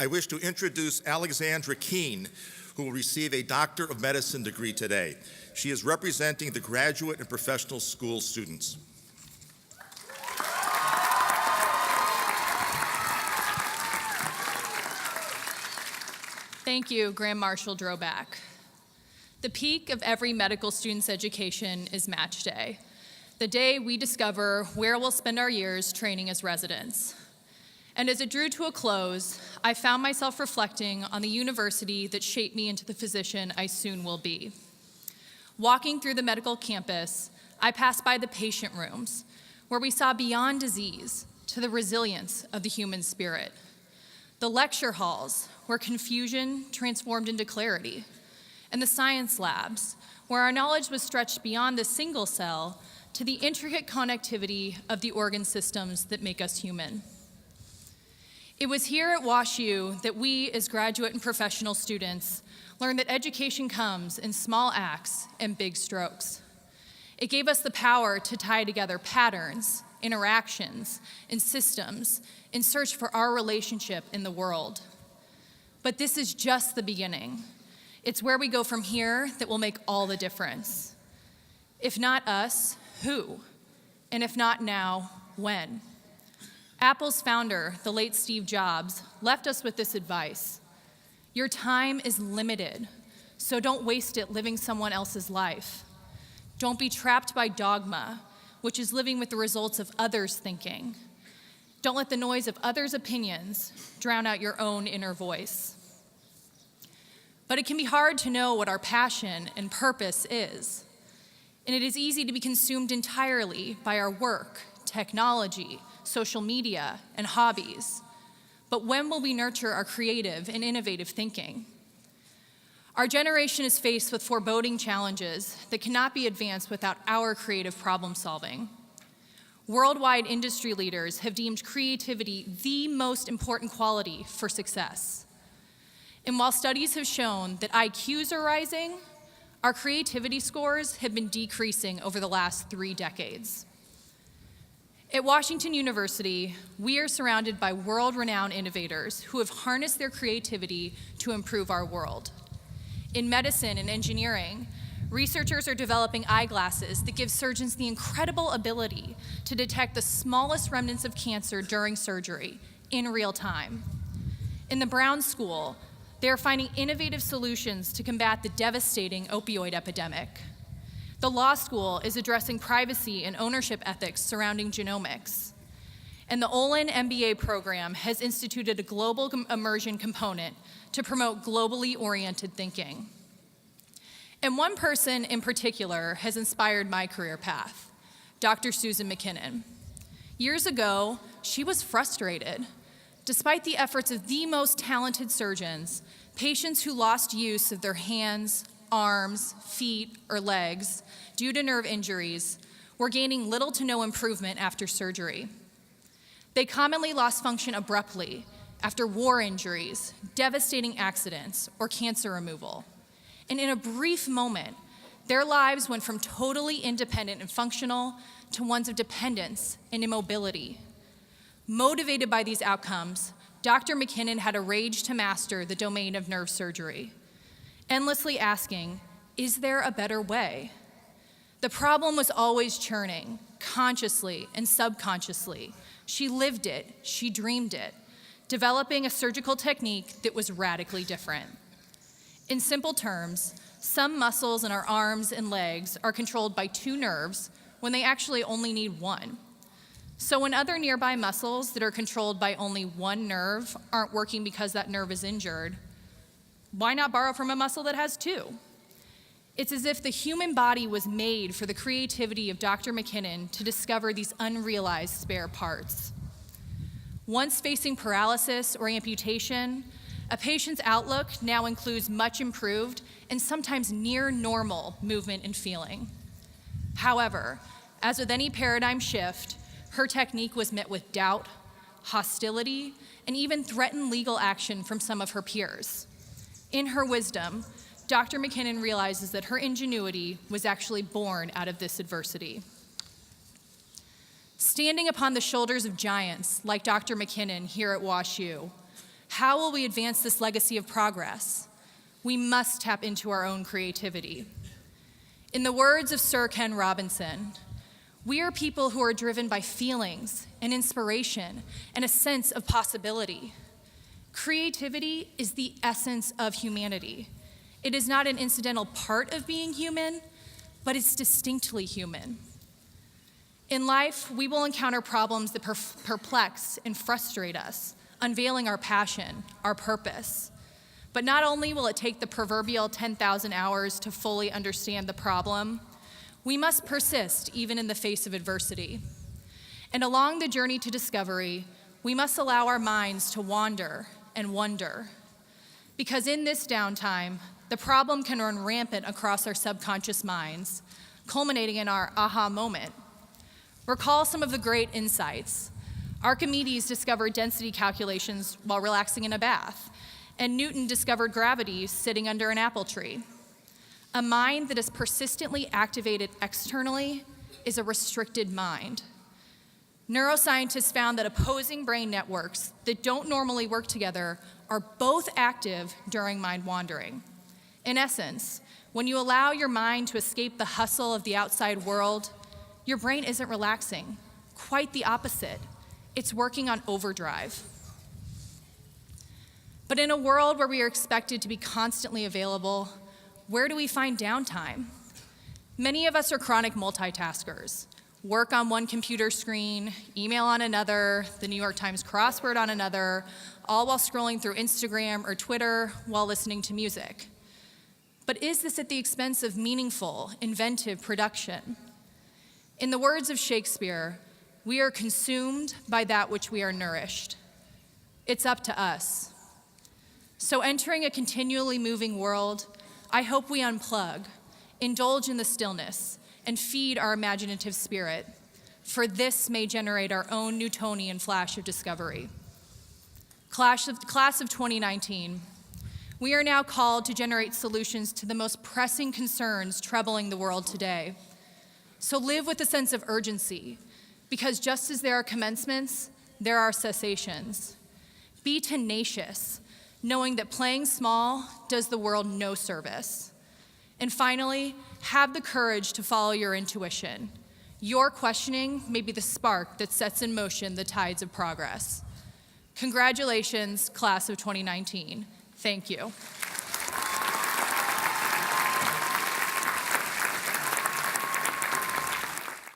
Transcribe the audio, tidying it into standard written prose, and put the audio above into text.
I wish to introduce Alexandra Keane, who will receive a Doctor of Medicine degree today. She is representing the graduate and professional school students. Thank you, Grand Marshal Droback. The peak of every medical student's education is match day, the day we discover where we'll spend our years training as residents. And as it drew to a close, I found myself reflecting on the university that shaped me into the physician I soon will be. Walking through the medical campus, I passed by the patient rooms, where we saw beyond disease to the resilience of the human spirit. The lecture halls, where confusion transformed into clarity, and the science labs, where our knowledge was stretched beyond the single cell to the intricate connectivity of the organ systems that make us human. It was here at WashU that we, as graduate and professional students, learned that education comes in small acts and big strokes. It gave us the power to tie together patterns, interactions, and systems in search for our relationship in the world. But this is just the beginning. It's where we go from here that will make all the difference. If not us, who? And if not now, when? Apple's founder, the late Steve Jobs, left us with this advice: your time is limited, so don't waste it living someone else's life. Don't be trapped by dogma, which is living with the results of others' thinking. Don't let the noise of others' opinions drown out your own inner voice. But it can be hard to know what our passion and purpose is. And it is easy to be consumed entirely by our work, technology, social media, and hobbies. But when will we nurture our creative and innovative thinking? Our generation is faced with foreboding challenges that cannot be advanced without our creative problem solving. Worldwide industry leaders have deemed creativity the most important quality for success. And while studies have shown that IQs are rising, our creativity scores have been decreasing over the last 3 decades. At Washington University, we are surrounded by world-renowned innovators who have harnessed their creativity to improve our world. In medicine and engineering, researchers are developing eyeglasses that give surgeons the incredible ability to detect the smallest remnants of cancer during surgery in real time. In the Brown School, they are finding innovative solutions to combat the devastating opioid epidemic. The law school is addressing privacy and ownership ethics surrounding genomics. And the Olin MBA program has instituted a global immersion component to promote globally oriented thinking. And one person in particular has inspired my career path, Dr. Susan McKinnon. Years ago, she was frustrated. Despite the efforts of the most talented surgeons, patients who lost use of their hands, arms, feet, or legs due to nerve injuries were gaining little to no improvement after surgery. They commonly lost function abruptly after war injuries, devastating accidents, or cancer removal. And in a brief moment, their lives went from totally independent and functional to ones of dependence and immobility. Motivated by these outcomes, Dr. McKinnon had a rage to master the domain of nerve surgery, endlessly asking, is there a better way? The problem was always churning, consciously and subconsciously. She lived it, she dreamed it, developing a surgical technique that was radically different. In simple terms, some muscles in our arms and legs are controlled by 2 nerves when they actually only need 1. So when other nearby muscles that are controlled by only 1 nerve aren't working because that nerve is injured, why not borrow from a muscle that has 2? It's as if the human body was made for the creativity of Dr. McKinnon to discover these unrealized spare parts. Once facing paralysis or amputation, a patient's outlook now includes much improved and sometimes near normal movement and feeling. However, as with any paradigm shift, her technique was met with doubt, hostility, and even threatened legal action from some of her peers. In her wisdom, Dr. McKinnon realizes that her ingenuity was actually born out of this adversity. Standing upon the shoulders of giants like Dr. McKinnon here at WashU, How will we advance this legacy of progress? We must tap into our own creativity. In the words of Sir Ken Robinson, we are people who are driven by feelings and inspiration and a sense of possibility. Creativity is the essence of humanity. It is not an incidental part of being human, but it's distinctly human. In life, we will encounter problems that perplex and frustrate us, unveiling our passion, our purpose. But not only will it take the proverbial 10,000 hours to fully understand the problem, we must persist even in the face of adversity. And along the journey to discovery, we must allow our minds to wander and wonder. Because in this downtime, the problem can run rampant across our subconscious minds, culminating in our aha moment. Recall some of the great insights. Archimedes discovered density calculations while relaxing in a bath, and Newton discovered gravity sitting under an apple tree. A mind that is persistently activated externally is a restricted mind. Neuroscientists found that opposing brain networks that don't normally work together are both active during mind wandering. In essence, when you allow your mind to escape the hustle of the outside world, your brain isn't relaxing. Quite the opposite. It's working on overdrive. But in a world where we are expected to be constantly available, where do we find downtime? Many of us are chronic multitaskers. Work on one computer screen, email on another, the New York Times crossword on another, all while scrolling through Instagram or Twitter while listening to music. But is this at the expense of meaningful, inventive production? In the words of Shakespeare, we are consumed by that which we are nourished. It's up to us. So entering a continually moving world, I hope we unplug, indulge in the stillness, and feed our imaginative spirit, for this may generate our own Newtonian flash of discovery. Class of 2019, we are now called to generate solutions to the most pressing concerns troubling the world today. So live with a sense of urgency, because just as there are commencements, there are cessations. Be tenacious, knowing that playing small does the world no service. And finally, have the courage to follow your intuition. Your questioning may be the spark that sets in motion the tides of progress. Congratulations, class of 2019. Thank you.